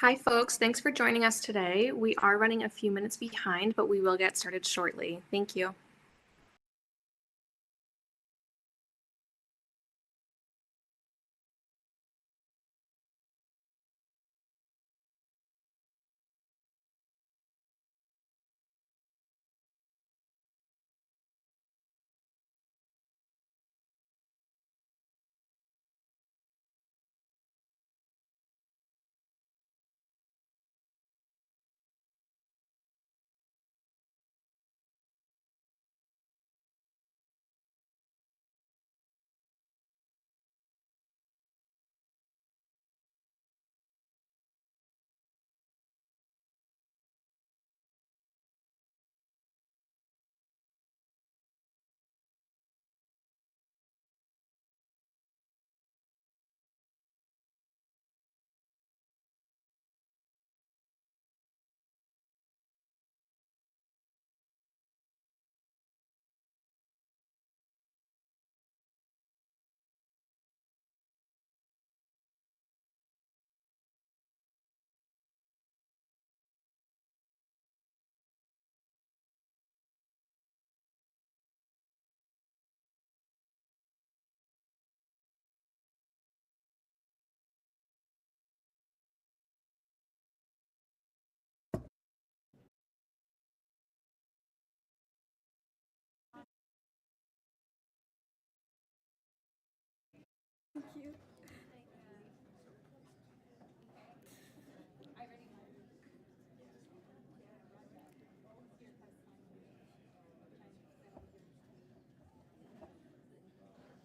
Hi, folks. Thanks for joining us today. We are running a few minutes behind, but we will get started shortly. Thank you.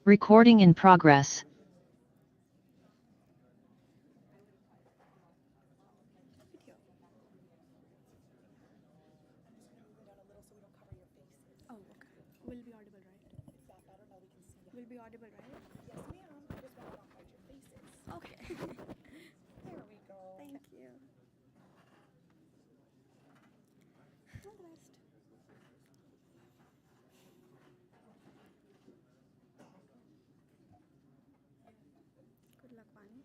Recording in progress. Oh, okay. Will be audible, right? Will be audible, right? Yes, ma'am. I just want to hide your faces. Okay. There we go. Thank you. All the best. Good luck, Vani.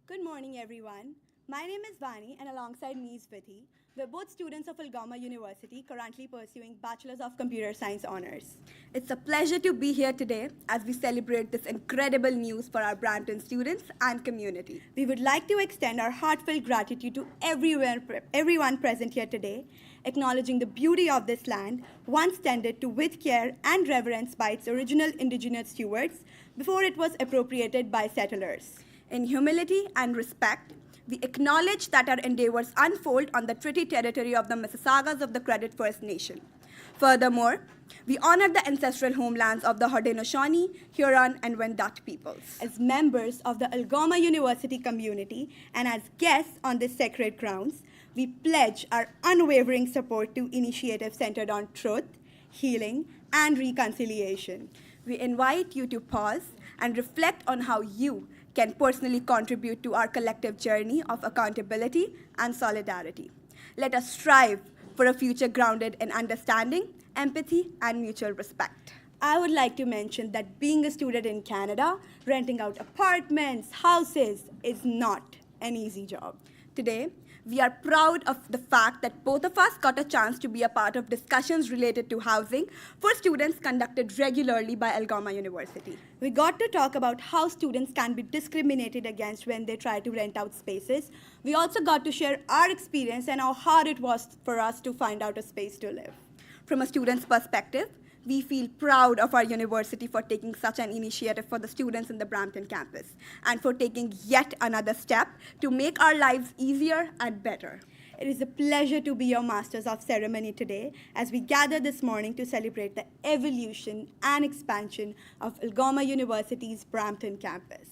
Good morning, everyone. My name is Vani, and alongside me is Vithi. We're both students of Algoma University, currently pursuing Bachelor's of Computer Science honors. It's a pleasure to be here today as we celebrate this incredible news for our Brampton students and community. We would like to extend our heartfelt gratitude to everyone present here today, acknowledging the beauty of this land, once tended to with care and reverence by its original indigenous stewards before it was appropriated by settlers. In humility and respect, we acknowledge that our endeavors unfold on the treaty territory of the Mississaugas of the Credit First Nation. Furthermore, we honor the ancestral homelands of the Haudenosaunee, Huron, and Wendat peoples. As members of the Algoma University community and as guests on this sacred grounds, we pledge our unwavering support to initiatives centered on truth, healing, and reconciliation. We invite you to pause and reflect on how you can personally contribute to our collective journey of accountability and solidarity. Let us strive for a future grounded in understanding, empathy, and mutual respect. I would like to mention that being a student in Canada, renting out apartments, houses, is not an easy job. Today, we are proud of the fact that both of us got a chance to be a part of discussions related to housing for students conducted regularly by Algoma University. We got to talk about how students can be discriminated against when they try to rent out spaces. We also got to share our experience and how hard it was for us to find out a space to live. From a student's perspective, we feel proud of our university for taking such an initiative for the students in the Brampton campus and for taking yet another step to make our lives easier and better. It is a pleasure to be your masters of ceremony today as we gather this morning to celebrate the evolution and expansion of Algoma University's Brampton campus.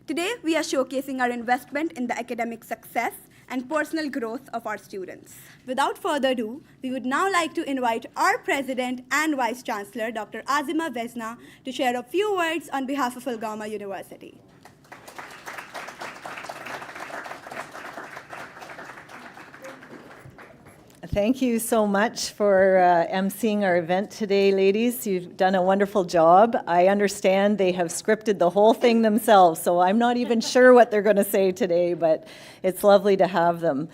Today, we are showcasing our investment in the academic success and personal growth of our students. Without further ado, we would now like to invite our President and Vice Chancellor, Dr. Azima Vesna, to share a few words on behalf of Algoma University. Thank you so much for emceeing our event today, ladies. You've done a wonderful job. I understand they have scripted the whole thing themselves, so I'm not even sure what they're going to say today, but it's lovely to have them.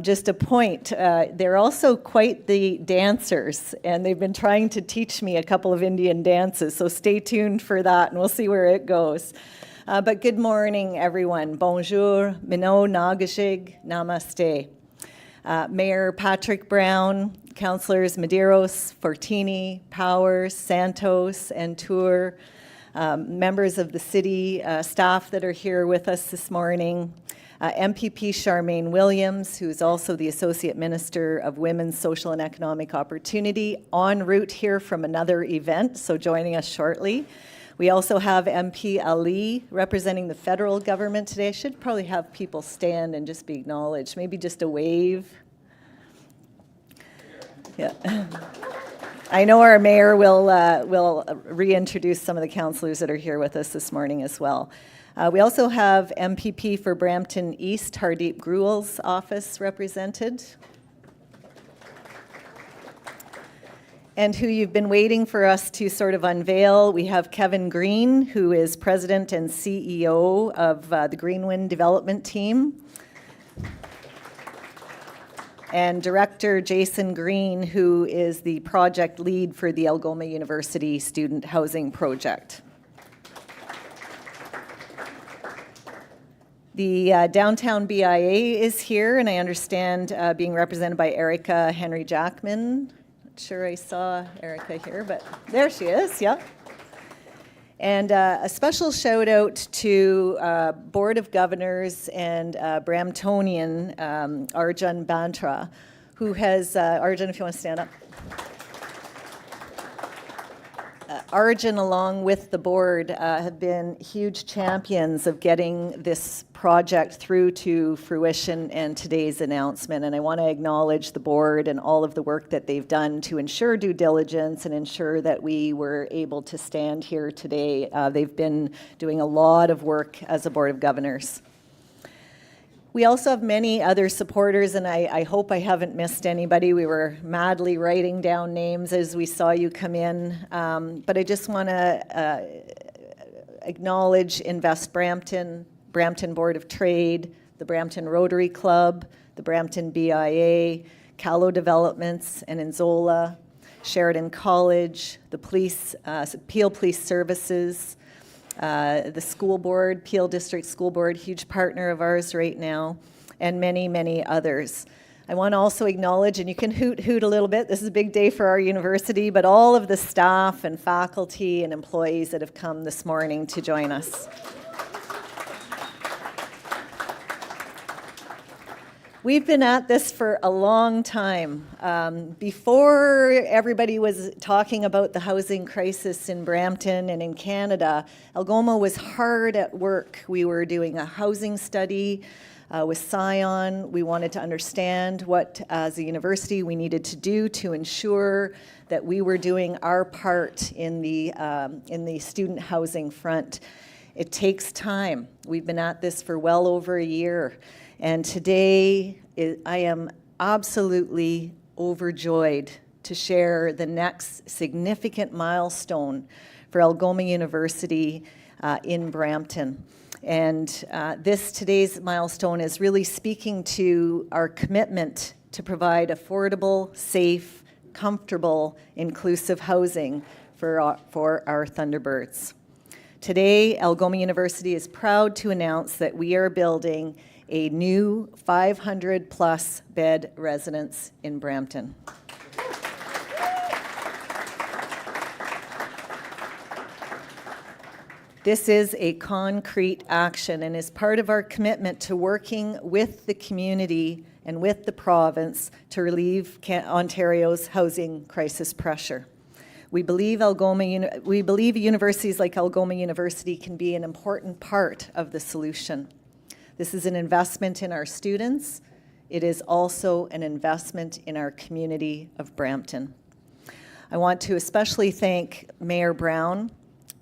Just a point, they're also quite the dancers, and they've been trying to teach me a couple of Indian dances, so stay tuned for that, and we'll see where it goes. But good morning, everyone. Bonjour, Mino, Nagashig, Namaste. Mayor Patrick Brown, Councillors Medeiros, Fortini, Powers, Santos, and Tour, members of the city staff that are here with us this morning, MPP Charmaine Williams, who's also the Associate Minister of Women's Social and Economic Opportunity, en route here from another event, so joining us shortly. We also have MP Ali representing the federal government today. I should probably have people stand and just be acknowledged. Maybe just a wave. Yeah. I know our mayor will reintroduce some of the councillors that are here with us this morning as well. We also have MPP for Brampton East, Hardeep Gruel's office represented. And who you've been waiting for us to sort of unveil, we have Kevin Green, who is President and CEO of the Greenwind Development Team. And Director Jason Green, who is the project lead for the Algoma University Student Housing Project. The Downtown BIA is here, and I understand being represented by Erica Henry Jackman. Sure I saw Erica here, but there she is, yeah. And a special shout out to Board of Governors and Bramptonian Arjun Bantra, who has, Arjun, if you want to stand up. Arjun, along with the board, have been huge champions of getting this project through to fruition and today's announcement. And I want to acknowledge the board and all of the work that they've done to ensure due diligence and ensure that we were able to stand here today. They've been doing a lot of work as a Board of Governors. We also have many other supporters, and I hope I haven't missed anybody. We were madly writing down names as we saw you come in. But I just want to acknowledge Invest Brampton, Brampton Board of Trade, the Brampton Rotary Club, the Brampton BIA, Callow Developments, and Inzola, Sheridan College, the police, Peel Police Services, the school board, Peel District School Board, huge partner of ours right now, and many, many others. I want to also acknowledge, and you can hoot a little bit, this is a big day for our university, but all of the staff and faculty and employees that have come this morning to join us. We've been at this for a long time. Before everybody was talking about the housing crisis in Brampton and in Canada, Algoma was hard at work. We were doing a housing study with Scion. We wanted to understand what, as a university, we needed to do to ensure that we were doing our part in the student housing front. It takes time. We've been at this for well over a year. And today, I am absolutely overjoyed to share the next significant milestone for Algoma University in Brampton. And today's milestone is really speaking to our commitment to provide affordable, safe, comfortable, inclusive housing for our Thunderbirds. Today, Algoma University is proud to announce that we are building a new 500-plus bed residence in Brampton. This is a concrete action and is part of our commitment to working with the community and with the province to relieve Ontario's housing crisis pressure. We believe universities like Algoma University can be an important part of the solution. This is an investment in our students. It is also an investment in our community of Brampton. I want to especially thank Mayor Brown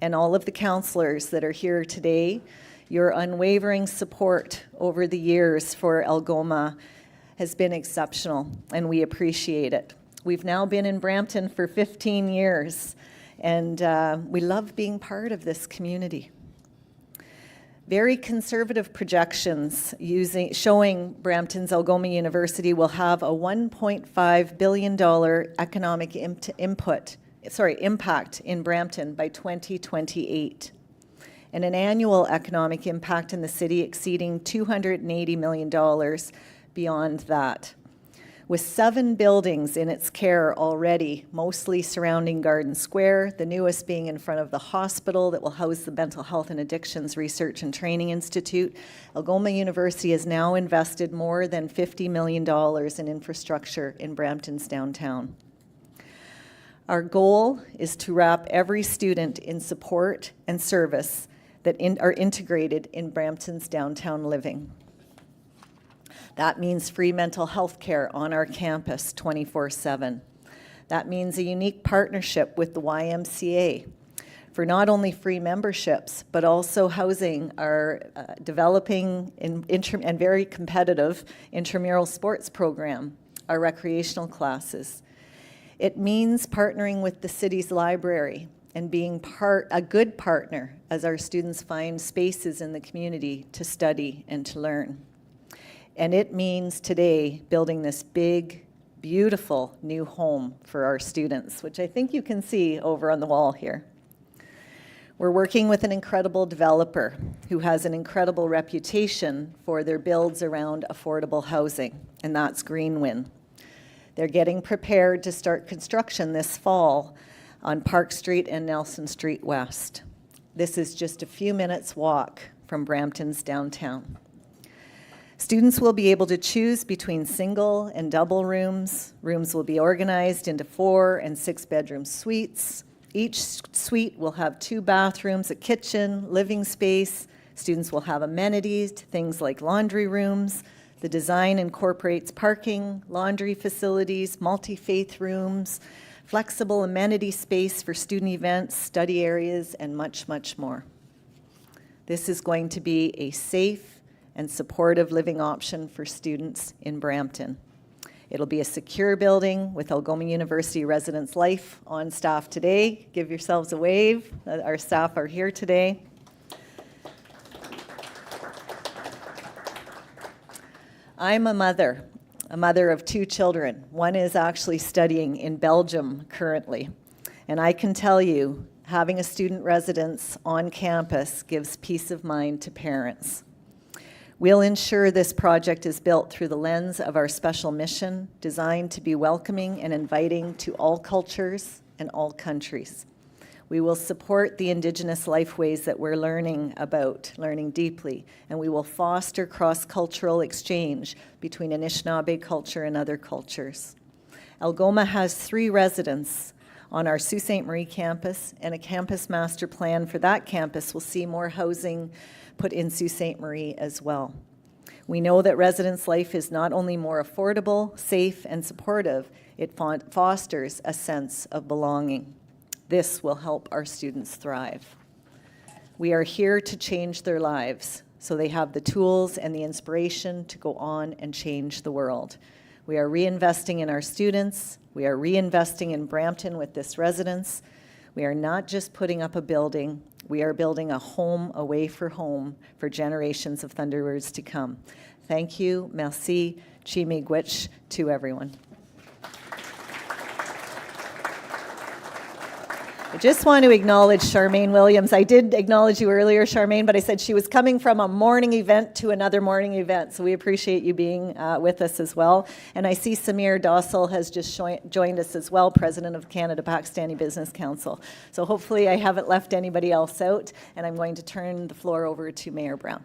and all of the councillors that are here today. Your unwavering support over the years for Algoma has been exceptional, and we appreciate it. We've now been in Brampton for 15 years, and we love being part of this community. Very conservative projections showing Brampton's Algoma University will have a $1.5 billion economic impact in Brampton by 2028, and an annual economic impact in the city exceeding $280 million beyond that. With 7 buildings in its care already, mostly surrounding Garden Square, the newest being in front of the hospital that will house the Mental Health and Addictions Research and Training Institute, Algoma University has now invested more than $50 million in infrastructure in Brampton's downtown. Our goal is to wrap every student in support and service that are integrated in Brampton's downtown living. That means free mental health care on our campus 24/7. That means a unique partnership with the YMCA for not only free memberships, but also housing our developing and very competitive intramural sports program, our recreational classes. It means partnering with the city's library and being a good partner as our students find spaces in the community to study and to learn. And it means today building this big, beautiful new home for our students, which I think you can see over on the wall here. We're working with an incredible developer who has an incredible reputation for their builds around affordable housing, and that's Greenwin. They're getting prepared to start construction this fall on Park Street and Nelson Street West. This is just a few minutes walk from Brampton's downtown. Students will be able to choose between single and double rooms. Rooms will be organized into 4 and 6 bedroom suites. Each suite will have 2 bathrooms, a kitchen, living space. Students will have amenities, things like laundry rooms. The design incorporates parking, laundry facilities, multi-faith rooms, flexible amenity space for student events, study areas, and much, much more. This is going to be a safe and supportive living option for students in Brampton. It'll be a secure building with Algoma University Residence Life on staff today. Give yourselves a wave. Our staff are here today. I'm a mother of 2 children. One is actually studying in Belgium currently. And I can tell you, having a student residence on campus gives peace of mind to parents. We'll ensure this project is built through the lens of our special mission, designed to be welcoming and inviting to all cultures and all countries. We will support the Indigenous lifeways that we're learning deeply, and we will foster cross-cultural exchange between Anishinaabe culture and other cultures. Algoma has 3 residents on our Sault Ste. Marie campus, and a campus master plan for that campus will see more housing put in Sault Ste. Marie as well. We know that residence life is not only more affordable, safe, and supportive, it fosters a sense of belonging. This will help our students thrive. We are here to change their lives so they have the tools and the inspiration to go on and change the world. We are reinvesting in our students. We are reinvesting in Brampton with this residence. We are not just putting up a building, we are building a home away for home for generations of Thunderbirds to come. Thank you, merci, chi miigwech to everyone. I just want to acknowledge Charmaine Williams. I did acknowledge you earlier, Charmaine, but I said she was coming from a morning event to another morning event, so we appreciate you being with us as well. And I see Samir Dossal has just joined us as well, President of Canada-Pakistani Business Council. So hopefully I haven't left anybody else out, and I'm going to turn the floor over to Mayor Brown.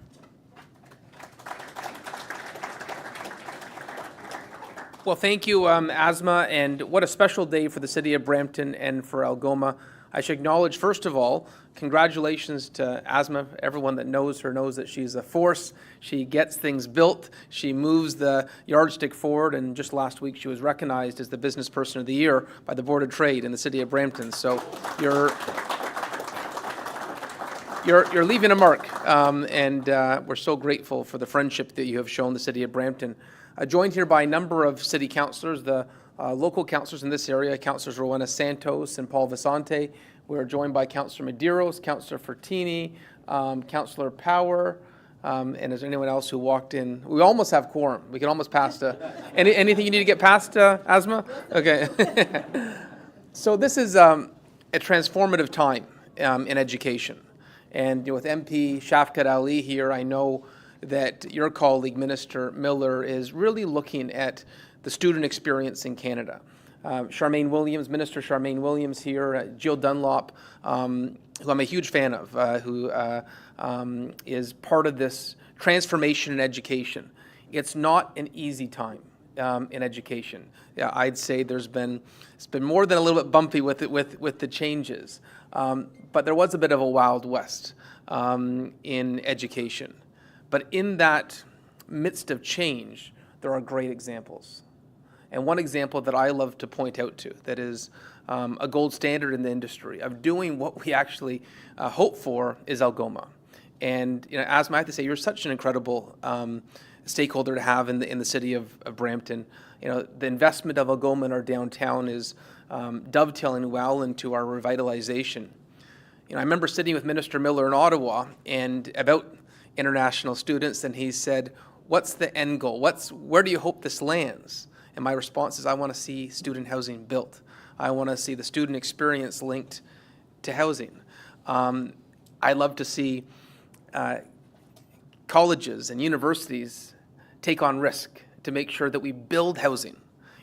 Well, thank you, Asma, and what a special day for the city of Brampton and for Algoma. I should acknowledge, first of all, congratulations to Asma. Everyone that knows her knows that she's a force. She gets things built. She moves the yardstick forward, and just last week she was recognized as the Business Person of the Year by the Board of Trade in the city of Brampton. So you're leaving a mark, and we're so grateful for the friendship that you have shown the city of Brampton. Joined here by a number of city councillors, the local councillors in this area, Councillors Rowena Santos and Paul Vicente. We're joined by Councillor Medeiros, Councillor Fertini, Councillor Power, and is there anyone else who walked in? We almost have quorum. We can almost pass anything you need to get past, Asma? Okay. So this is a transformative time in education. And with MP Shafqat Ali here, I know that your colleague, Minister Miller, is really looking at the student experience in Canada. Charmaine Williams, Minister Charmaine Williams here, Jill Dunlop, who I'm a huge fan of, who is part of this transformation in education. It's not an easy time in education. Yeah, I'd say it's been more than a little bit bumpy with the changes, but there was a bit of a Wild West in education. But in that midst of change, there are great examples. And one example that I love to point out to that is a gold standard in the industry of doing what we actually hope for is Algoma. And Asma, I have to say, you're such an incredible stakeholder to have in the city of Brampton. The investment of Algoma in our downtown is dovetailing well into our revitalization. I remember sitting with Minister Miller in Ottawa and about international students, and he said, "What's the end goal? Where do you hope this lands?" And my response is, I want to see student housing built. I want to see the student experience linked to housing. I love to see colleges and universities take on risk to make sure that we build housing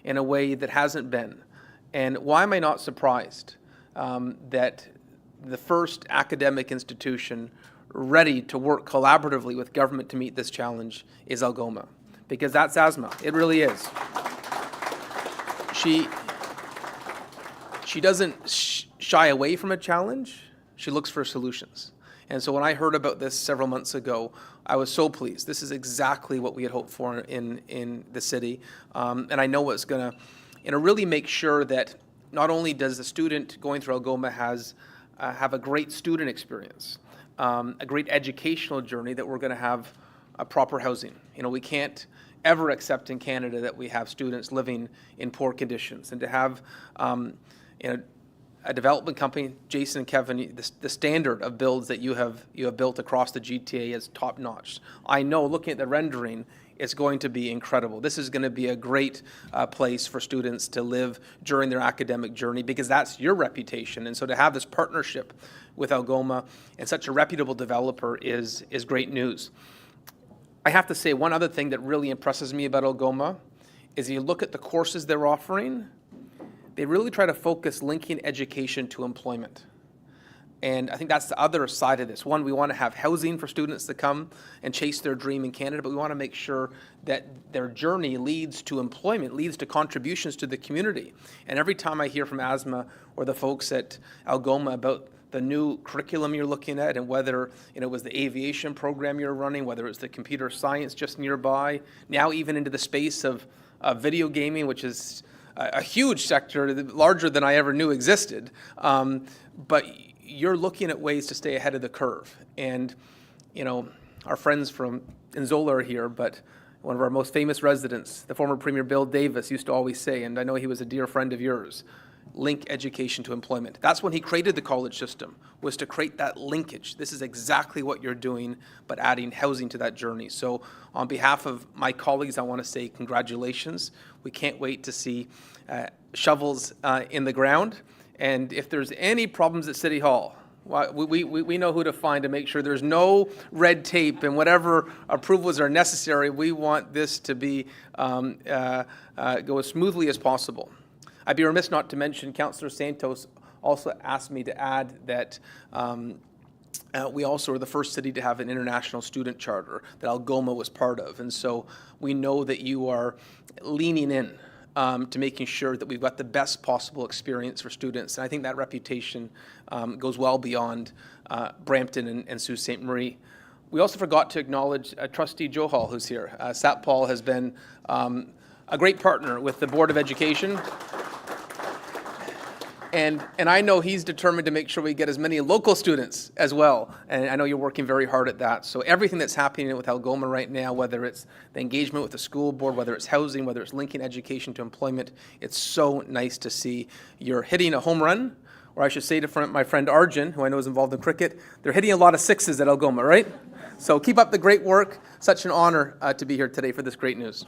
in a way that hasn't been. And why am I not surprised that the first academic institution ready to work collaboratively with government to meet this challenge is Algoma? Because that's Asma. It really is. She doesn't shy away from a challenge. She looks for solutions. And so when I heard about this several months ago, I was so pleased. This is exactly what we had hoped for in the city. And I know it's going to really make sure that not only does the student going through Algoma have a great student experience, a great educational journey, that we're going to have a proper housing. We can't ever accept in Canada that we have students living in poor conditions, and to have a development company, Jason and Kevin, the standard of builds that you have built across the GTA is top notch. I know, looking at the rendering, it's going to be incredible. This is going to be a great place for students to live during their academic journey, because that's your reputation. And so to have this partnership with Algoma and such a reputable developer is great news. I have to say, one other thing that really impresses me about Algoma is you look at the courses they're offering, they really try to focus linking education to employment. And I think that's the other side of this. One, we want to have housing for students to come and chase their dream in Canada, but we want to make sure that their journey leads to employment, leads to contributions to the community. And every time I hear from Asma or the folks at Algoma about the new curriculum you're looking at, and whether it was the aviation program you're running, whether it's the computer science just nearby, now even into the space of video gaming, which is a huge sector, larger than I ever knew existed. But you're looking at ways to stay ahead of the curve. And, our friends from Inzola are here, but one of our most famous residents, the former Premier Bill Davis, used to always say, and I know he was a dear friend of yours, link education to employment. That's when he created the college system, was to create that linkage. This is exactly what you're doing, but adding housing to that journey. So on behalf of my colleagues, I want to say congratulations. We can't wait to see shovels in the ground. And if there's any problems at City Hall, we know who to find to make sure there's no red tape, and whatever approvals are necessary, we want this to be go as smoothly as possible. I'd be remiss not to mention Councillor Santos also asked me to add that we also are the first city to have an international student charter that Algoma was part of. And so we know that you are leaning in to making sure that we've got the best possible experience for students. And I think that reputation goes well beyond Brampton and Sault Ste. Marie. We also forgot to acknowledge Trustee Johal, who's here. Satpal has been a great partner with the Board of Education. And I know he's determined to make sure we get as many local students as well. And I know you're working very hard at that. So everything that's happening with Algoma right now, whether it's the engagement with the school board, whether it's housing, whether it's linking education to employment, it's so nice to see you're hitting a home run. Or I should say to my friend Arjun, who I know is involved in cricket, they're hitting a lot of sixes at Algoma, right? So keep up the great work. Such an honor to be here today for this great news.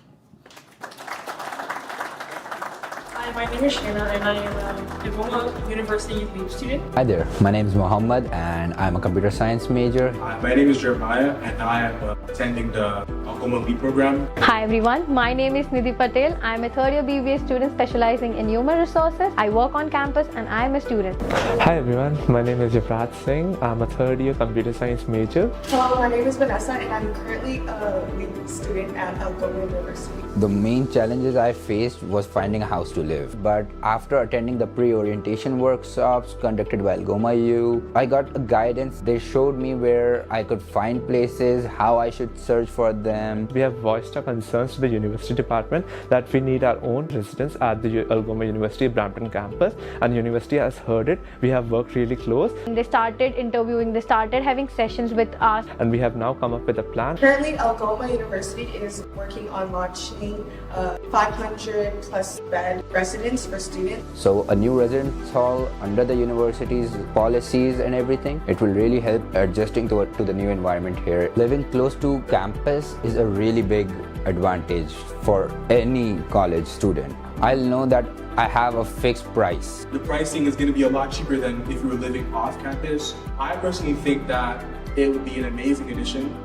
Hi, my name is Shanna and I am an Algoma University lead student. Hi there, my name is Mohammed and I'm a computer science major. Hi, my name is Jeremiah and I am attending the Algoma B program. Hi everyone, my name is Nidhi Patel. I'm a third year BBA student specializing in human resources. I work on campus and I'm a student. Hi everyone, my name is Yuvraj Singh. I'm a third year computer science major. Hello, my name is Vanessa and I'm currently a lead student at Algoma University. The main challenges I faced was finding a house to live. But after attending the pre-orientation workshops conducted by Algoma U, I got a guidance. They showed me where I could find places, how I should search for them. We have voiced our concerns to the university department that we need our own residence at the Algoma University Brampton campus, and the university has heard it. We have worked really close. They started interviewing, they started having sessions with us. And we have now come up with a plan. Currently, Algoma University is working on launching a 500 plus bed residence for students. So a new residence hall under the university's policies and everything, it will really help adjusting to the new environment here. Living close to campus is a really big advantage for any college student. I'll know that I have a fixed price. The pricing is going to be a lot cheaper than if you were living off campus. I personally think that it would be an amazing addition,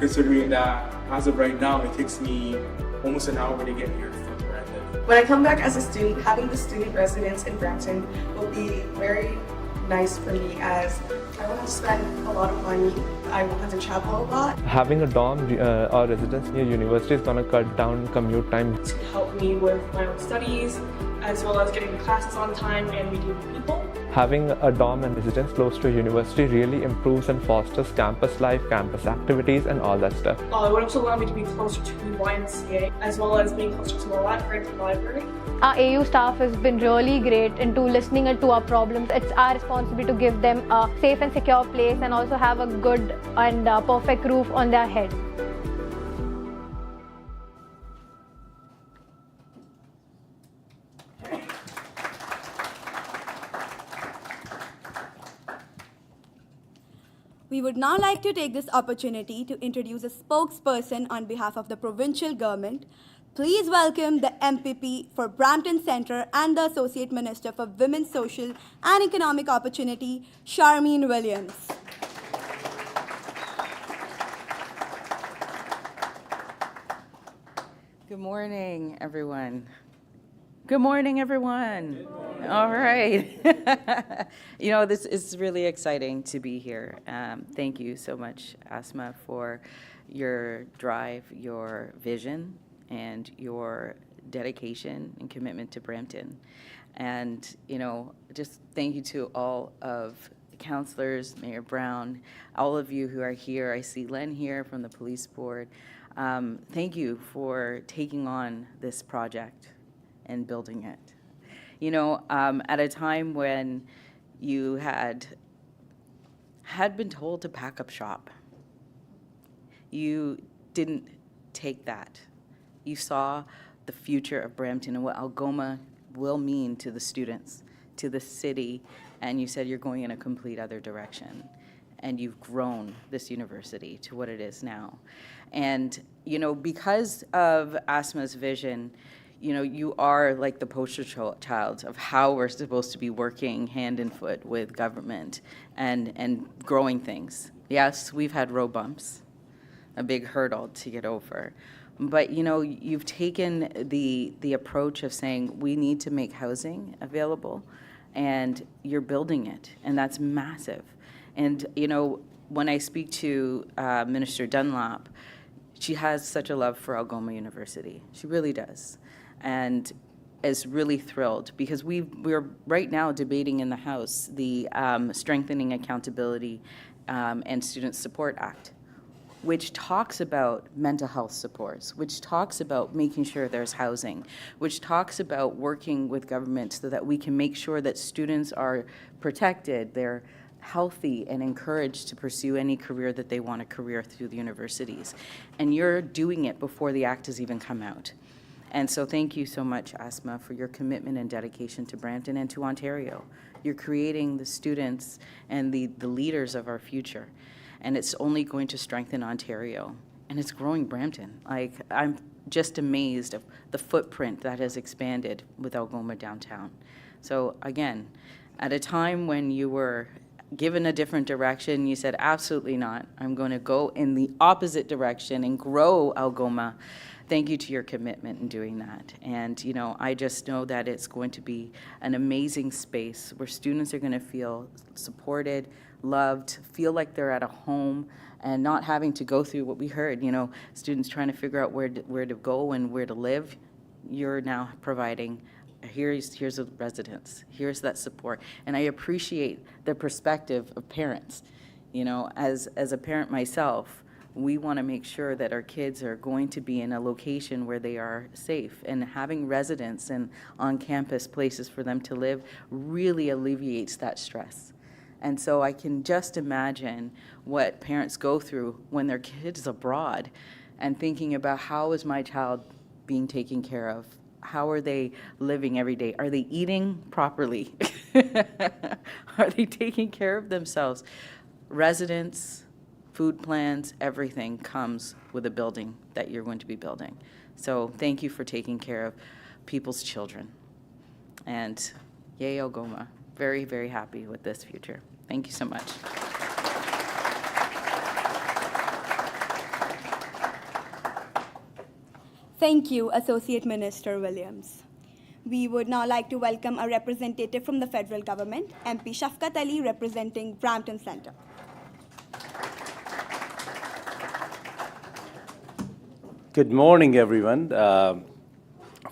considering that as of right now, it takes me almost an hour to get here from where I live. When I come back as a student, having the student residence in Brampton will be very nice for me as I won't have to spend a lot of money. I won't have to travel a lot. Having a dorm or residence near university is going to cut down commute time. To help me with my own studies, as well as getting the classes on time and meeting new people. Having a dorm and residence close to a university really improves and fosters campus life, campus activities, and all that stuff. It would also allow me to be closer to the YMCA, as well as being closer to the library. Our AU staff has been really great into listening to our problems. It's our responsibility to give them a safe and secure place and also have a good and perfect roof on their head. We would now like to take this opportunity to introduce a spokesperson on behalf of the provincial government. Please welcome the MPP for Brampton Centre and the Associate Minister for Women's Social and Economic Opportunity, Charmaine Williams. Good morning, everyone. Good morning, everyone. Good morning. All right. You know, this is really exciting to be here. Thank you so much, Asma, for your drive, your vision, and your dedication and commitment to Brampton. And, you know, just thank you to all of the councillors, Mayor Brown, all of you who are here. I see Len here from the police board. Thank you for taking on this project and building it. You know, at a time when you had been told to pack up shop, you didn't take that. You saw the future of Brampton and what Algoma will mean to the students, to the city, and you said you're going in a complete other direction. And you've grown this university to what it is now. And, you know, because of Asma's vision, you know, you are like the poster child of how we're supposed to be working hand in foot with government and growing things. Yes, we've had road bumps, a big hurdle to get over. But, you know, you've taken the approach of saying we need to make housing available, and you're building it, and that's massive. And, you know, when I speak to Minister Dunlop, she has such a love for Algoma University. She really does. And is really thrilled because we're right now debating in the House the Strengthening Accountability and Student Support Act. which talks about mental health supports, which talks about making sure there's housing, which talks about working with government so that we can make sure that students are protected, they're healthy and encouraged to pursue any career that they want a career through the universities. And you're doing it before the act has even come out. And so thank you so much, Asma, for your commitment and dedication to Brampton and to Ontario. You're creating the students and the leaders of our future. And it's only going to strengthen Ontario. And it's growing Brampton. Like, I'm just amazed of the footprint that has expanded with Algoma downtown. So again, at a time when you were given a different direction, you said, absolutely not. I'm going to go in the opposite direction and grow Algoma. Thank you to your commitment in doing that. And, you know, I just know that it's going to be an amazing space where students are going to feel supported, loved, feel like they're at a home, and not having to go through what we heard, you know, students trying to figure out where to go and where to live. You're now providing, here's a residence, here's that support. And I appreciate the perspective of parents. You know, as a parent myself, we want to make sure that our kids are going to be in a location where they are safe, and having residents and on-campus places for them to live really alleviates that stress. And so I can just imagine what parents go through when their kid's abroad and thinking about, how is my child being taken care of? How are they living every day? Are they eating properly? Are they taking care of themselves? Residents, food plans, everything comes with a building that you're going to be building. So thank you for taking care of people's children. And yay, Algoma. Very, very happy with this future. Thank you so much. Thank you, Associate Minister Williams. We would now like to welcome a representative from the federal government, MP Shafqat Ali, representing Brampton Centre. Good morning, everyone.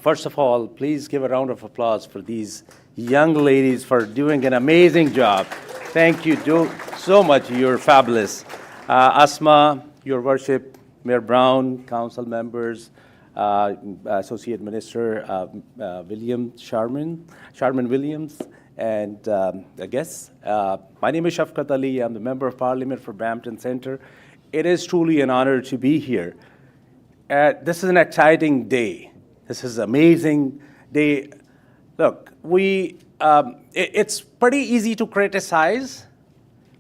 First of all, please give a round of applause for these young ladies for doing an amazing job. Thank you so much. You're fabulous. Asma, Your Worship, Mayor Brown, council members, Associate Minister Sharman Williams, and guests. My name is Shafqat Ali. I'm the Member of Parliament for Brampton Centre. It is truly an honor to be here. This is an exciting day. This is an amazing day. Look, it's pretty easy to criticize,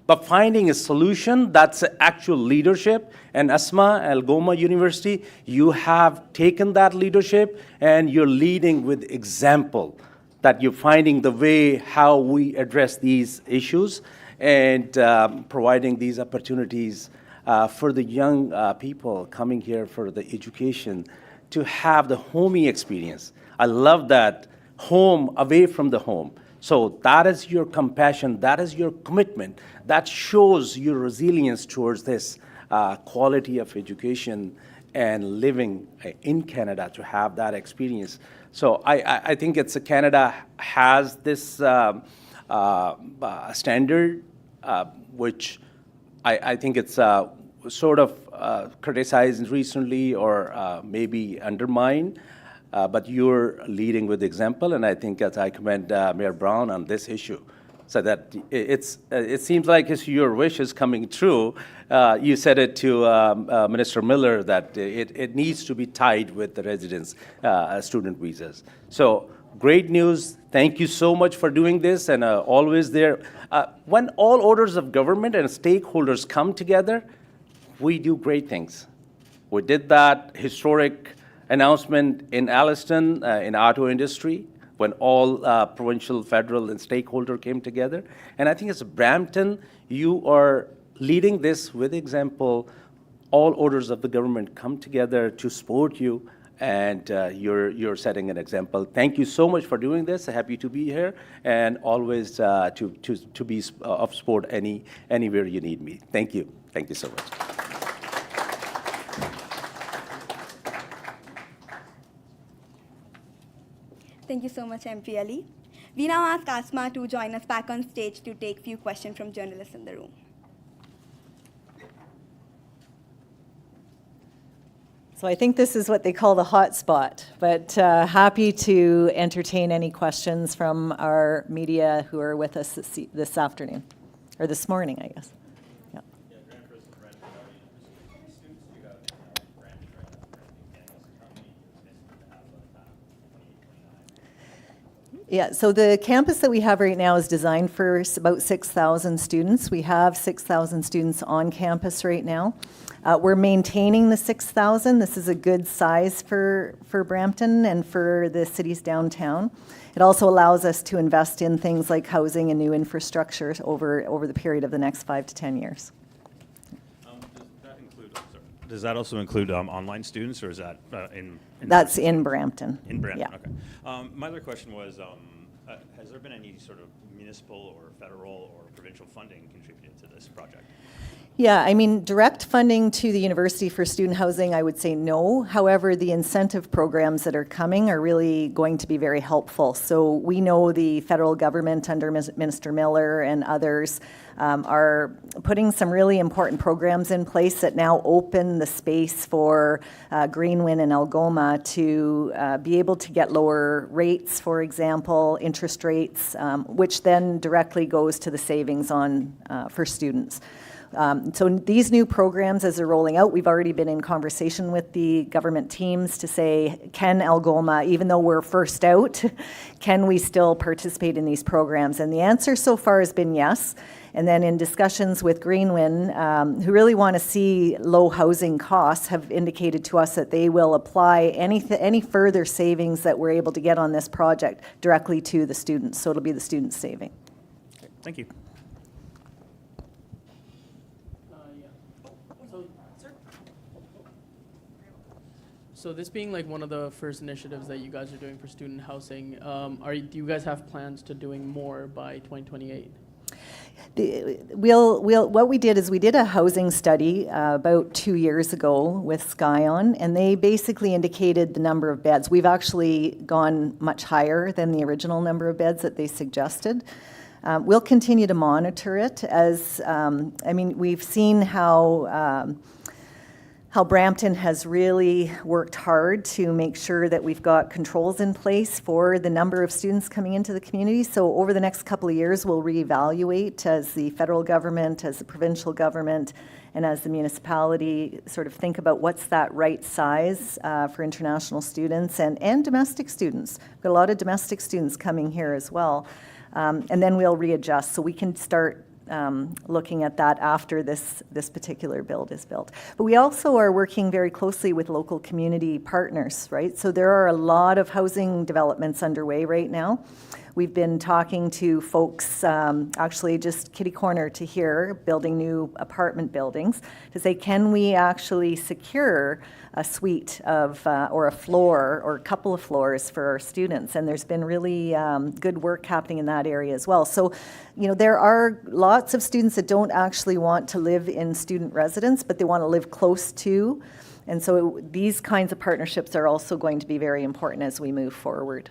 but finding a solution, that's actual leadership. And Asma, Algoma University, you have taken that leadership and you're leading with example, that you're finding the way how we address these issues and providing these opportunities for the young people coming here for the education to have the homey experience. I love that, home away from the home. So that is your compassion, that is your commitment, that shows your resilience towards this quality of education and living in Canada to have that experience. So I think Canada has this standard, which I think it's sort of criticized recently or maybe undermined, but you're leading with example, and I think as I commend Mayor Brown on this issue, so that it seems like your wish is coming true. You said it to Minister Miller that it needs to be tied with the residents' student visas. So great news. Thank you so much for doing this, and always there. When all orders of government and stakeholders come together, we do great things. We did that historic announcement in Alliston in auto industry when all provincial, federal, and stakeholder came together. And I think as Brampton, you are leading this with example. All orders of the government come together to support you, and you're setting an example. Thank you so much for doing this. Happy to be here, and always to be of support anywhere you need me. Thank you. Thank you so much. Thank you so much, MP Ali. We now ask Asma to join us back on stage to take few questions from journalists in the room. So I think this is what they call the hot spot, but happy to entertain any questions from our media who are with us this afternoon, or this morning, I guess. Yeah. Yeah, so the campus that we have right now is designed for about 6,000 students. We have 6,000 students on campus right now. We're maintaining the 6,000. This is a good size for Brampton and for the city's downtown. It also allows us to invest in things like housing and new infrastructure over the period of the next 5 to 10 years. Does that also include online students, or is that in That's in Brampton. In Brampton, yeah. okay. My other question was, has there been any sort of municipal or federal or provincial funding contributed to this project? Yeah, I mean, direct funding to the university for student housing, I would say no. However, the incentive programs that are coming are really going to be very helpful. So we know the federal government under Minister Miller and others are putting some really important programs in place that now open the space for Greenwin and Algoma to be able to get lower rates, for example, interest rates, which then directly goes to the savings on for students. So these new programs, as they're rolling out, we've already been in conversation with the government teams to say, can Algoma, even though we're first out, can we still participate in these programs? And the answer so far has been yes. And then in discussions with Greenwin, who really want to see low housing costs, have indicated to us that they will apply any further savings that we're able to get on this project directly to the students. So it'll be the students saving. Okay, thank you. So this being like one of the first initiatives that you guys are doing for student housing, do you guys have plans to doing more by 2028? What we did is we did a housing study about 2 years ago with Skyon, and they basically indicated the number of beds. We've actually gone much higher than the original number of beds that they suggested. We'll continue to monitor it as, we've seen how Brampton has really worked hard to make sure that we've got controls in place for the number of students coming into the community. So over the next couple of years, we'll reevaluate as the federal government, as the provincial government, and as the municipality sort of think about what's that right size for international students and domestic students. We've got a lot of domestic students coming here as well. And then we'll readjust so we can start looking at that after this particular build is built. But we also are working very closely with local community partners, right? So there are a lot of housing developments underway right now. We've been talking to folks, actually just kitty corner to here, building new apartment buildings, to say, can we actually secure a suite of, or a floor, or a couple of floors for our students? And there's been really good work happening in that area as well. So, there are lots of students that don't actually want to live in student residence, but they want to live close to. And so these kinds of partnerships are also going to be very important as we move forward.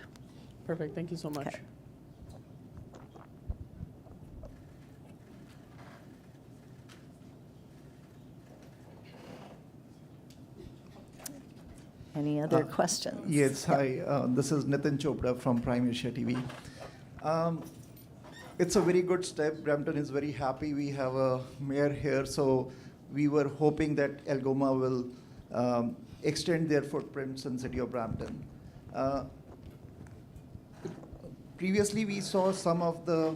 Perfect, thank you so much. Okay. Any other questions? Yes, hi. This is Nitin Chopra from Prime Asia TV. It's a very good step. Brampton is very happy. We have a mayor here, so we were hoping that Algoma will extend their footprints in the city of Brampton. Previously, we saw some of the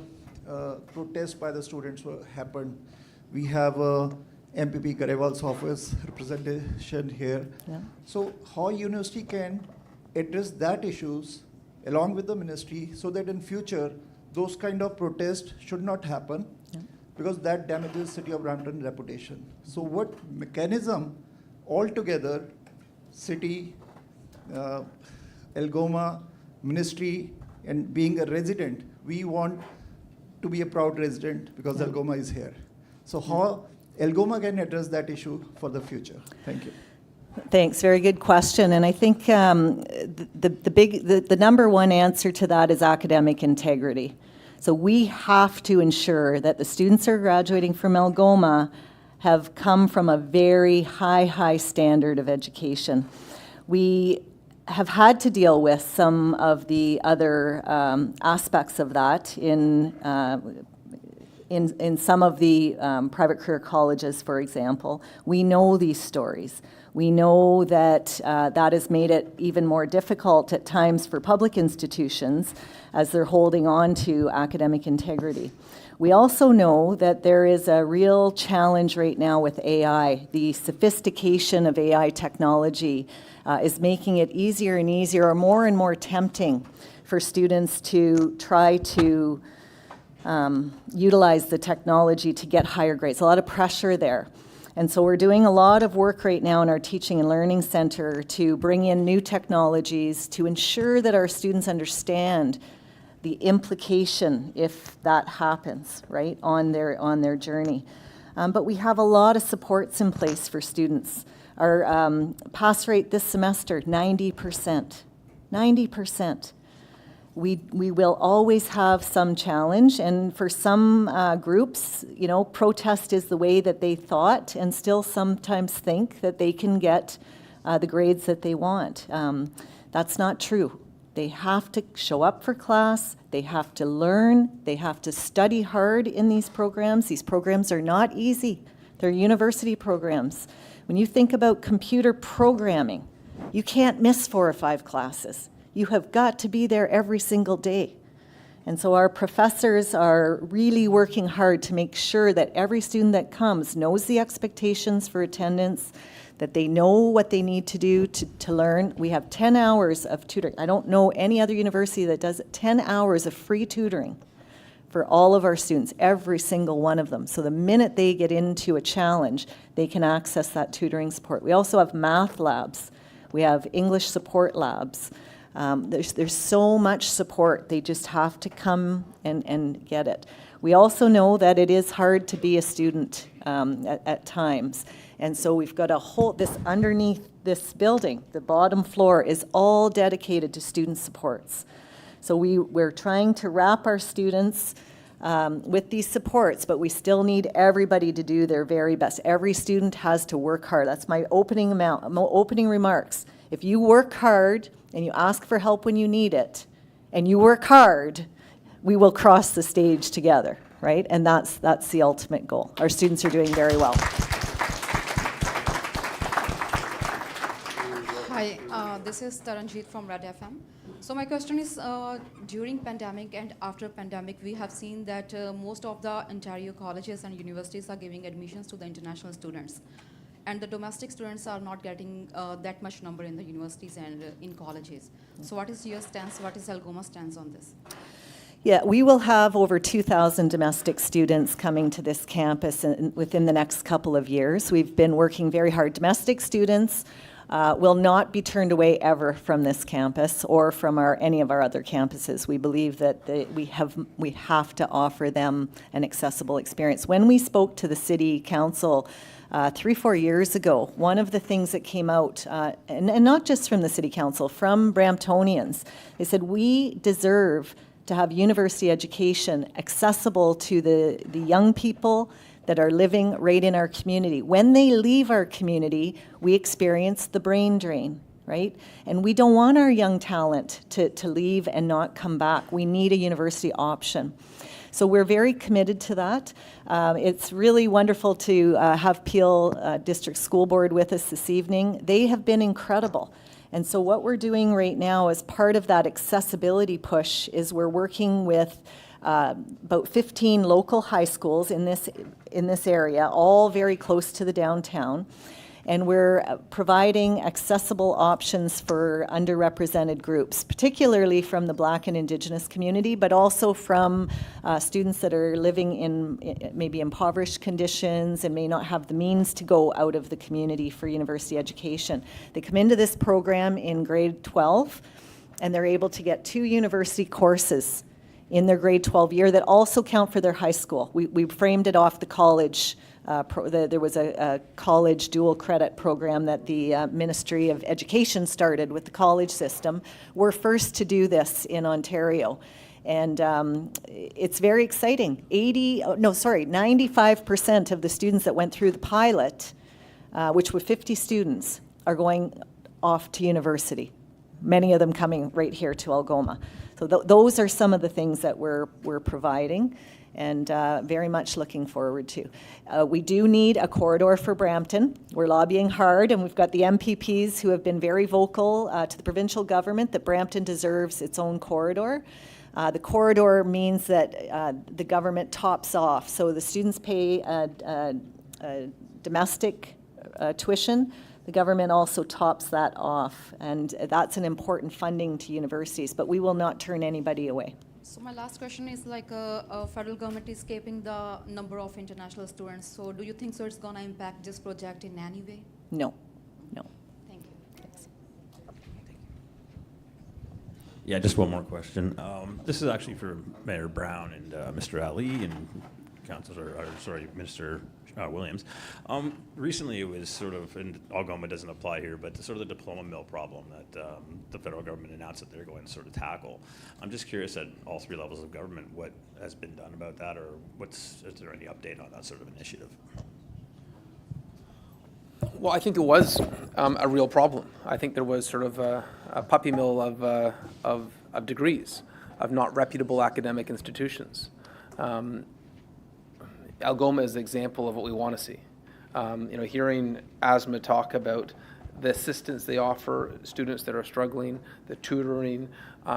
protests by the students happened. We have MPP Garewal's office representation here. Yeah. So how university can address that issues along with the ministry so that in future those kind of protests should not happen, because that damages city of Brampton reputation. So what mechanism altogether city, Algoma, ministry, and being a resident, we want to be a proud resident because Algoma is here. So how Algoma can address that issue for the future? Thank you. Thanks. Very good question. And I think the number one answer to that is academic integrity. So we have to ensure that the students who are graduating from Algoma have come from a very high standard of education. We have had to deal with some of the other aspects of that in some of the private career colleges, for example. We know these stories. We know that that has made it even more difficult at times for public institutions as they're holding on to academic integrity. We also know that there is a real challenge right now with AI. The sophistication of AI technology is making it easier and easier, or more and more tempting for students to try to utilize the technology to get higher grades. A lot of pressure there. And so we're doing a lot of work right now in our Teaching and Learning Center to bring in new technologies to ensure that our students understand the implication if that happens, right, on their journey. But we have a lot of supports in place for students. Our pass rate this semester, 90%. 90%. We will always have some challenge, and for some groups, you know, protest is the way that they thought and still sometimes think that they can get the grades that they want. That's not true. They have to show up for class, they have to learn, they have to study hard in these programs. These programs are not easy. They're university programs. When you think about computer programming, you can't miss 4 or 5 classes. You have got to be there every single day. And so our professors are really working hard to make sure that every student that comes knows the expectations for attendance, that they know what they need to do to learn. We have 10 hours of tutoring. I don't know any other university that does it. 10 hours of free tutoring for all of our students, every single one of them. So the minute they get into a challenge, they can access that tutoring support. We also have math labs. We have English support labs. There's so much support. They just have to come and get it. We also know that it is hard to be a student at times. And so we've got this underneath this building, the bottom floor is all dedicated to student supports. So we're trying to wrap our students with these supports, but we still need everybody to do their very best. Every student has to work hard. That's my opening remarks. If you work hard and you ask for help when you need it, and you work hard, we will cross the stage together, right? And that's the ultimate goal. Our students are doing very well. Hi, this is Taranjeet from Red FM. So my question is, during pandemic and after pandemic, we have seen that most of the Ontario colleges and universities are giving admissions to the international students. And the domestic students are not getting that much number in the universities and in colleges. So what is your stance? What is Algoma's stance on this? Yeah, we will have over 2,000 domestic students coming to this campus within the next couple of years. We've been working very hard. Domestic students will not be turned away ever from this campus or from any of our other campuses. We believe that we have to offer them an accessible experience. When we spoke to the City Council 3-4 years ago, one of the things that came out, and not just from the City Council, from Bramptonians, they said we deserve to have university education accessible to the young people that are living right in our community. When they leave our community, we experience the brain drain, right? And we don't want our young talent to leave and not come back. We need a university option. So we're very committed to that. It's really wonderful to have Peel District School Board with us this evening. They have been incredible. And so what we're doing right now as part of that accessibility push is we're working with about 15 local high schools in this area, all very close to the downtown. And we're providing accessible options for underrepresented groups, particularly from the Black and Indigenous community, but also from students that are living in maybe impoverished conditions and may not have the means to go out of the community for university education. They come into this program in grade 12, and they're able to get 2 university courses in their grade 12 year that also count for their high school. We framed it off the college. There was a college dual credit program that the Ministry of Education started with the college system. We're first to do this in Ontario. And it's very exciting. 95% of the students that went through the pilot, which were 50 students, are going off to university. Many of them coming right here to Algoma. So those are some of the things that we're providing, and very much looking forward to. We do need a corridor for Brampton. We're lobbying hard, and we've got the MPPs who have been very vocal to the provincial government that Brampton deserves its own corridor. The corridor means that the government tops off, so the students pay domestic tuition. The government also tops that off, and that's an important funding to universities, but we will not turn anybody away. So my last question is like federal government is capping the number of international students. So do you think so it's going to impact this project in any way? No, no. Thank you. Thanks. Yeah, just one more question. This is actually for Mayor Brown and Mr. Ali and Minister Williams. Recently it was sort of, and Algoma doesn't apply here, but sort of the diploma mill problem that the federal government announced that they're going to sort of tackle. I'm just curious at all three levels of government what has been done about that, or is there any update on that sort of initiative? Well, I think it was a real problem. I think there was sort of a puppy mill of degrees, of not reputable academic institutions. Algoma is an example of what we want to see. Hearing Asma talk about the assistance they offer students that are struggling, the tutoring,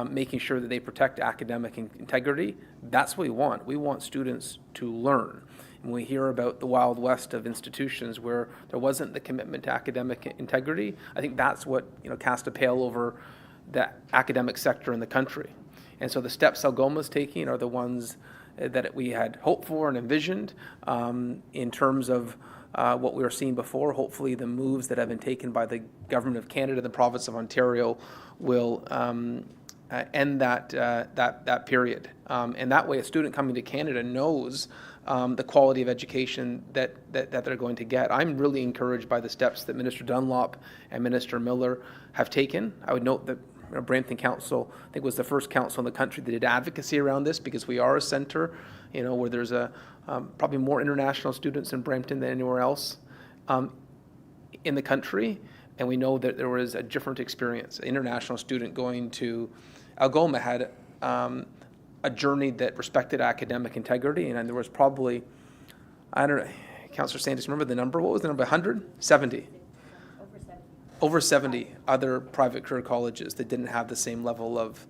making sure that they protect academic integrity, that's what we want. We want students to learn. And we hear about the Wild West of institutions where there wasn't the commitment to academic integrity. I think that's what cast a pale over the academic sector in the country. And so the steps Algoma's taking are the ones that we had hoped for and envisioned in terms of what we were seeing before. Hopefully the moves that have been taken by the Government of Canada, the Province of Ontario, will end that period. And that way a student coming to Canada knows the quality of education that they're going to get. I'm really encouraged by the steps that Minister Dunlop and Minister Miller have taken. I would note that Brampton Council, I think, was the first council in the country that did advocacy around this, because we are a centre, where there's probably more international students in Brampton than anywhere else in the country, and we know that there was a different experience. An international student going to Algoma had a journey that respected academic integrity, and there was probably, I don't know, Councillor Sanders, remember the number? What was the number? 170? Over 70 other private career colleges that didn't have the same level of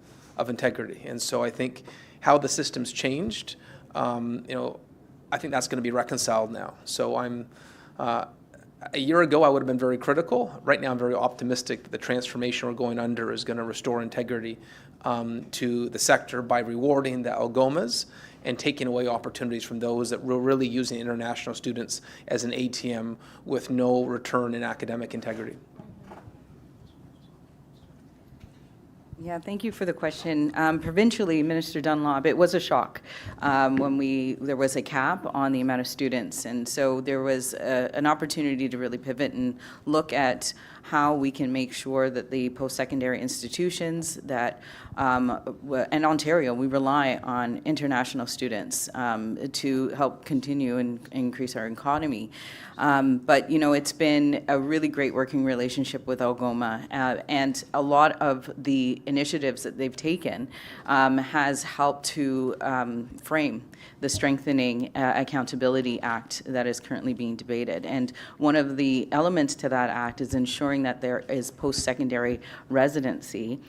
integrity. And so I think how the system's changed, I think that's going to be reconciled now. So a year ago I would have been very critical. Right now I'm very optimistic that the transformation we're going under is going to restore integrity to the sector by rewarding the Algomas and taking away opportunities from those that were really using international students as an ATM with no return in academic integrity. Yeah, thank you for the question. Provincially, Minister Dunlop, it was a shock when there was a cap on the amount of students. And so there was an opportunity to really pivot and look at how we can make sure that the post-secondary institutions that, and Ontario, we rely on international students to help continue and increase our economy. But, it's been a really great working relationship with Algoma, and a lot of the initiatives that they've taken has helped to frame the Strengthening Accountability Act that is currently being debated. And one of the elements to that act is ensuring that there is post-secondary residency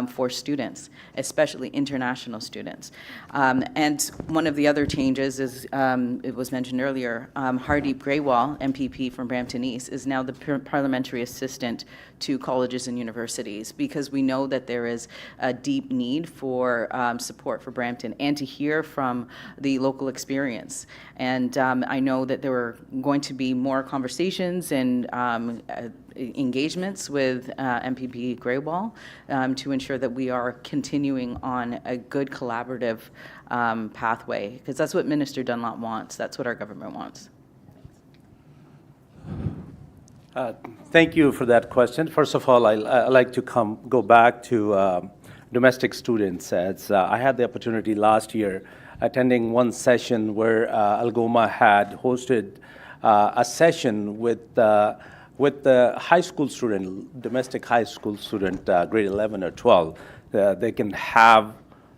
for students, especially international students. And one of the other changes is, it was mentioned earlier, Hardeep Grewal, MPP from Brampton East, is now the parliamentary assistant to colleges and universities, because we know that there is a deep need for support for Brampton and to hear from the local experience. And I know that there were going to be more conversations and engagements with MPP Grewal to ensure that we are continuing on a good collaborative pathway, because that's what Minister Dunlop wants. That's what our government wants. Thank you for that question. First of all, I like to go back to domestic students. As I had the opportunity last year attending one session where Algoma had hosted a session with the high school student, domestic high school student, grade 11 or 12. They can have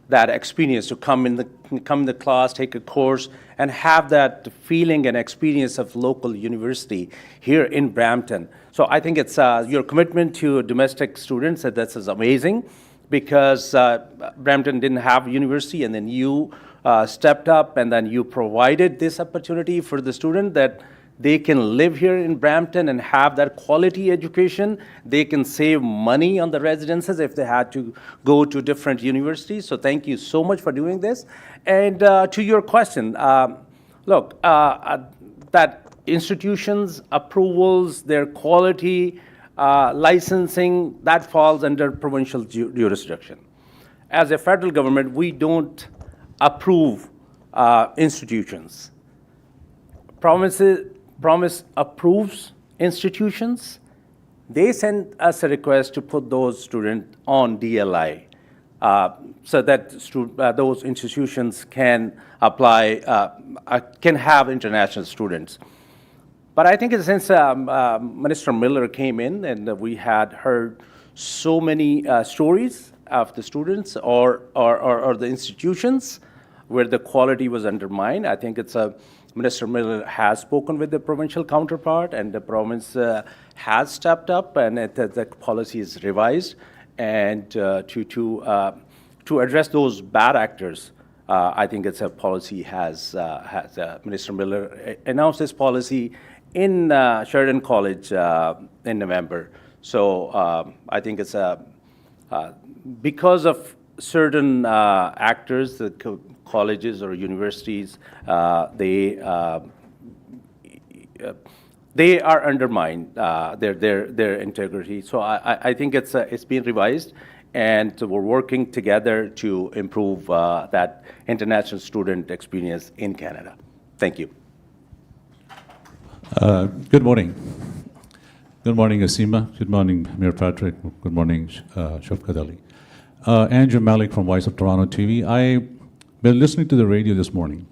that experience to come in the class, take a course, and have that feeling and experience of local university here in Brampton. So I think it's your commitment to domestic students that this is amazing, because Brampton didn't have university, and then you stepped up and then you provided this opportunity for the student that they can live here in Brampton and have that quality education. They can save money on the residences if they had to go to different universities. So thank you so much for doing this. And to your question, look, that institutions, approvals, their quality, licensing, that falls under provincial jurisdiction. As a federal government, we don't approve institutions. Promise approves institutions. They send us a request to put those students on DLI so that those institutions can apply, can have international students. But I think since Minister Miller came in and we had heard so many stories of the students or the institutions where the quality was undermined, I think it's Minister Miller has spoken with the provincial counterpart, and the province has stepped up, and the policy is revised. And to address those bad actors, I think it's a policy has Minister Miller announced this policy in Sheridan College in November. So I think it's because of certain actors, the colleges or universities, they are undermined, their integrity. So I think it's been revised, and we're working together to improve that international student experience in Canada. Thank you. Good morning. Good morning, Asima. Good morning, Mayor Patrick. Good morning, Shafqat Ali. Andrew Malik from Voice of Toronto TV. I've been listening to the radio this morning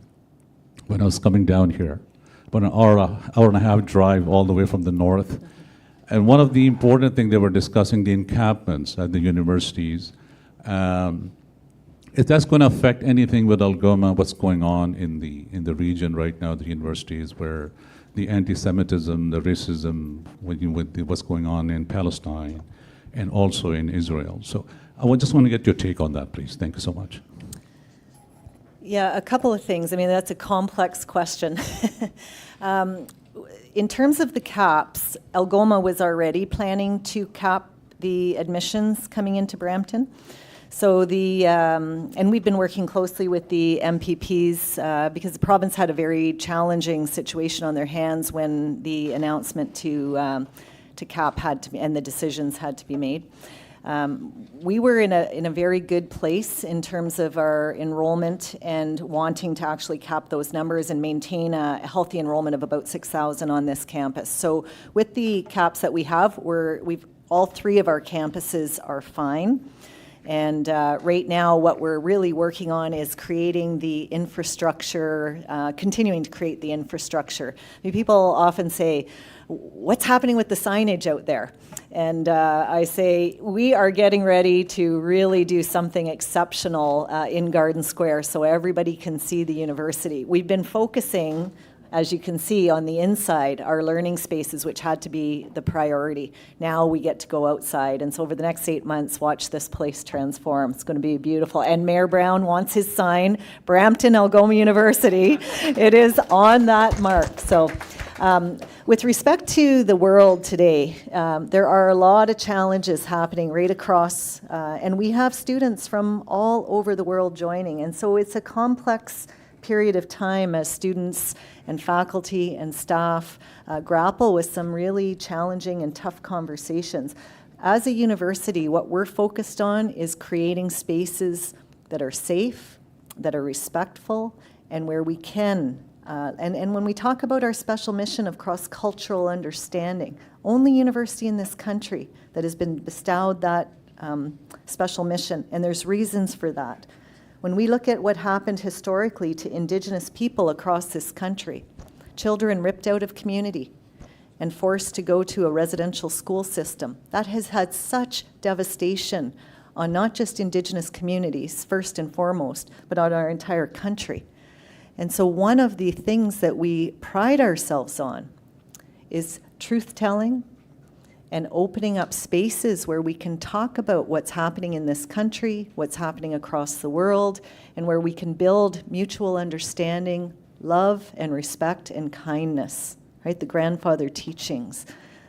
when I was coming down here, about an hour and a half drive all the way from the north. And one of the important things they were discussing, the encampments at the universities, if that's going to affect anything with Algoma, what's going on in the region right now, the universities, where the anti-Semitism, the racism, with what's going on in Palestine and also in Israel. So I just want to get your take on that, please. Thank you so much. Yeah, a couple of things. I mean, that's a complex question. In terms of the caps, Algoma was already planning to cap the admissions coming into Brampton. So and we've been working closely with the MPPs because the province had a very challenging situation on their hands when the announcement to cap had to be, and the decisions had to be made. We were in a very good place in terms of our enrollment and wanting to actually cap those numbers and maintain a healthy enrollment of about 6,000 on this campus. So with the caps that we have, all three of our campuses are fine. And right now, what we're really working on is creating the infrastructure, continuing to create the infrastructure. I mean, people often say, what's happening with the signage out there? And I say, we are getting ready to really do something exceptional in Garden Square so everybody can see the university. We've been focusing, as you can see on the inside, our learning spaces, which had to be the priority. Now we get to go outside. And so over the next 8 months, watch this place transform. It's going to be beautiful. And Mayor Brown wants his sign, Brampton, Algoma University. It is on that mark. So with respect to the world today, there are a lot of challenges happening right across, and we have students from all over the world joining. And so it's a complex period of time as students and faculty and staff grapple with some really challenging and tough conversations. As a university, what we're focused on is creating spaces that are safe, that are respectful, and where we can. And when we talk about our special mission of cross-cultural understanding, only university in this country that has been bestowed that special mission, and there's reasons for that. When we look at what happened historically to Indigenous people across this country, children ripped out of community and forced to go to a residential school system, that has had such devastation on not just Indigenous communities, first and foremost, but on our entire country. And so one of the things that we pride ourselves on is truth-telling and opening up spaces where we can talk about what's happening in this country, what's happening across the world, and where we can build mutual understanding, love and respect and kindness, right? The grandfather teachings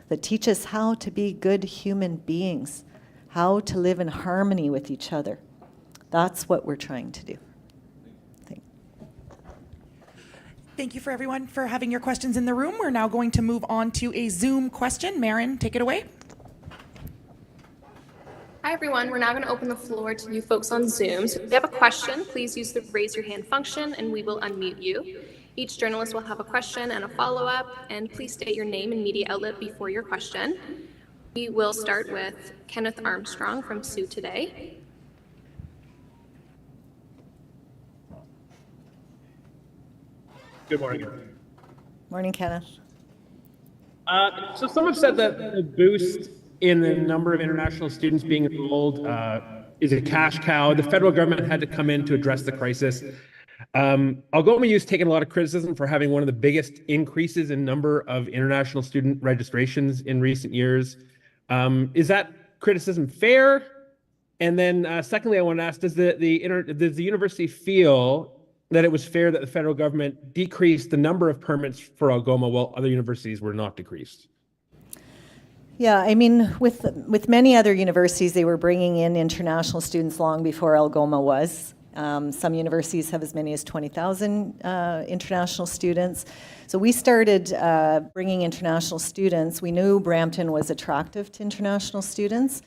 that teach us how to be good human beings, how to live in harmony with each other. That's what we're trying to do. Thank you for everyone for having your questions in the room. We're now going to move on to a Zoom question. Marin, take it away. Hi, everyone. We're now going to open the floor to you folks on Zoom. So if you have a question, please use the raise your hand function and we will unmute you. Each journalist will have a question and a follow-up, and please state your name and media outlet before your question. We will start with Kenneth Armstrong from Sioux Today. Good morning. Morning, Kenneth. So some have said that the boost in the number of international students being enrolled is a cash cow. The federal government had to come in to address the crisis. Algoma U's taken a lot of criticism for having one of the biggest increases in number of international student registrations in recent years. Is that criticism fair? And then secondly, I want to ask, does the university feel that it was fair that the federal government decreased the number of permits for Algoma while other universities were not decreased? Yeah, I mean, with many other universities, they were bringing in international students long before Algoma was. Some universities have as many as 20,000 international students. So we started bringing international students. We knew Brampton was attractive to international students.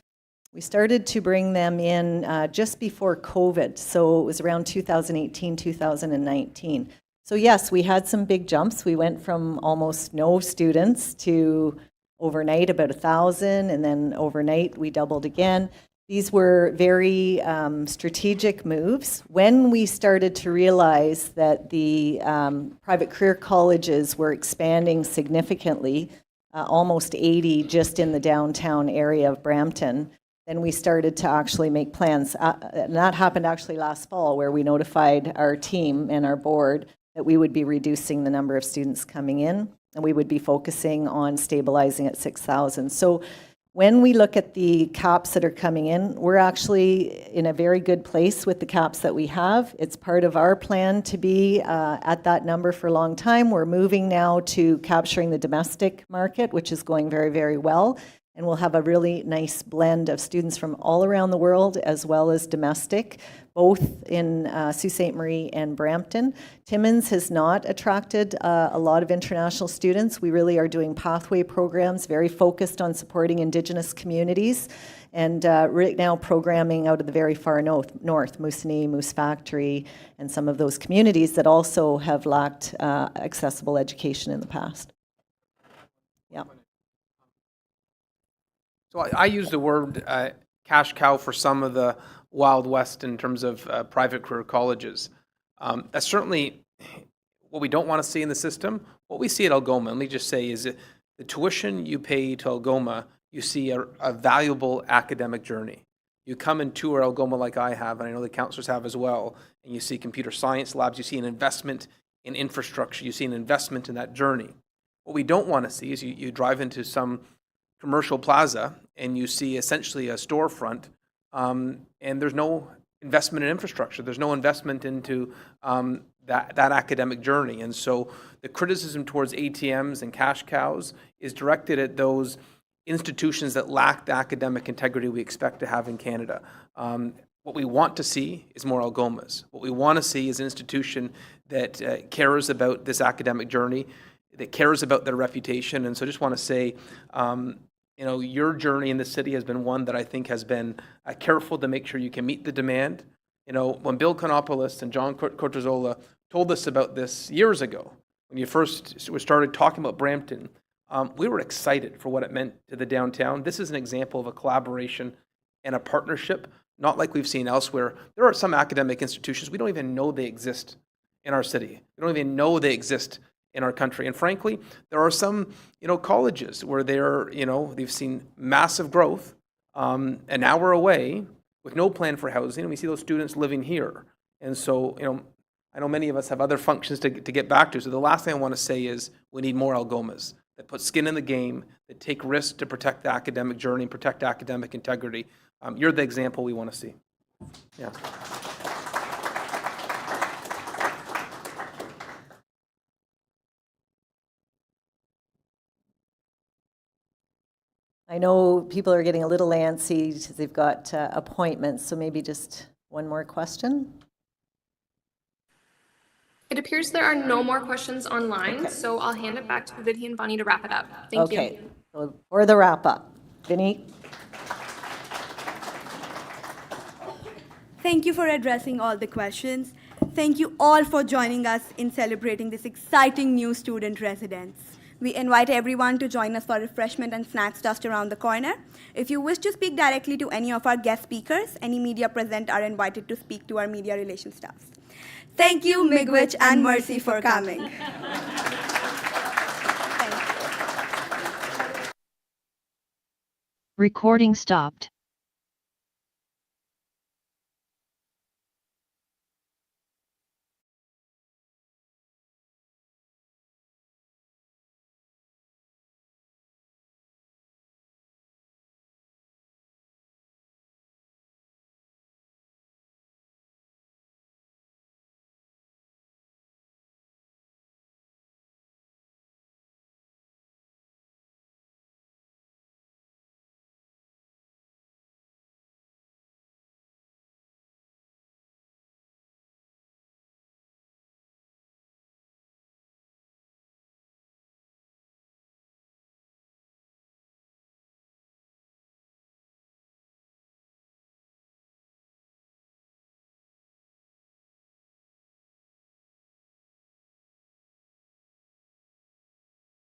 We started to bring them in just before COVID, so it was around 2018, 2019. So yes, we had some big jumps. We went from almost no students to overnight about 1,000, and then overnight we doubled again. These were very strategic moves. When we started to realize that the private career colleges were expanding significantly, almost 80 just in the downtown area of Brampton, then we started to actually make plans. And that happened actually last fall, where we notified our team and our board that we would be reducing the number of students coming in, and we would be focusing on stabilizing at 6,000. So when we look at the caps that are coming in, we're actually in a very good place with the caps that we have. It's part of our plan to be at that number for a long time. We're moving now to capturing the domestic market, which is going very, very well. And we'll have a really nice blend of students from all around the world as well as domestic, both in Sault Ste. Marie and Brampton. Timmins has not attracted a lot of international students. We really are doing pathway programs, very focused on supporting Indigenous communities, and right now programming out of the very far north, Moosonee, Moose Factory, and some of those communities that also have lacked accessible education in the past. Yeah. So I use the word cash cow for some of the Wild West in terms of private career colleges. That's certainly what we don't want to see in the system. What we see at Algoma, let me just say, is that the tuition you pay to Algoma, you see a valuable academic journey. You come and tour Algoma like I have, and I know the counselors have as well, and you see computer science labs, you see an investment in infrastructure, you see an investment in that journey. What we don't want to see is you drive into some commercial plaza and you see essentially a storefront, and there's no investment in infrastructure. There's no investment into that academic journey. And so the criticism towards ATMs and cash cows is directed at those institutions that lack the academic integrity we expect to have in Canada. What we want to see is more Algomas. What we want to see is an institution that cares about this academic journey, that cares about their reputation. And so I just want to say, your journey in the city has been one that I think has been careful to make sure you can meet the demand. When Bill Konopoulos and John Cortezola told us about this years ago, when you first started talking about Brampton, we were excited for what it meant to the downtown. This is an example of a collaboration and a partnership, not like we've seen elsewhere. There are some academic institutions, we don't even know they exist in our city. We don't even know they exist in our country. And frankly, there are some, colleges where they've seen massive growth, an hour away with no plan for housing, and we see those students living here. And so, I know many of us have other functions to get back to. So the last thing I want to say is we need more Algomas that put skin in the game, that take risks to protect the academic journey, protect academic integrity. You're the example we want to see. Yeah. I know people are getting a little antsy because they've got appointments, so maybe just one more question. It appears there are no more questions online, so I'll hand it back to Vidhi and Vani to wrap it up. Thank you. Okay, so for the wrap up, Vinny. Thank you for addressing all the questions. Thank you all for joining us in celebrating this exciting new student residence. We invite everyone to join us for refreshment and snacks just around the corner. If you wish to speak directly to any of our guest speakers, any media present are invited to speak to our media relations staffs. Thank you, Miigwech and Mercy, for coming. Recording stopped.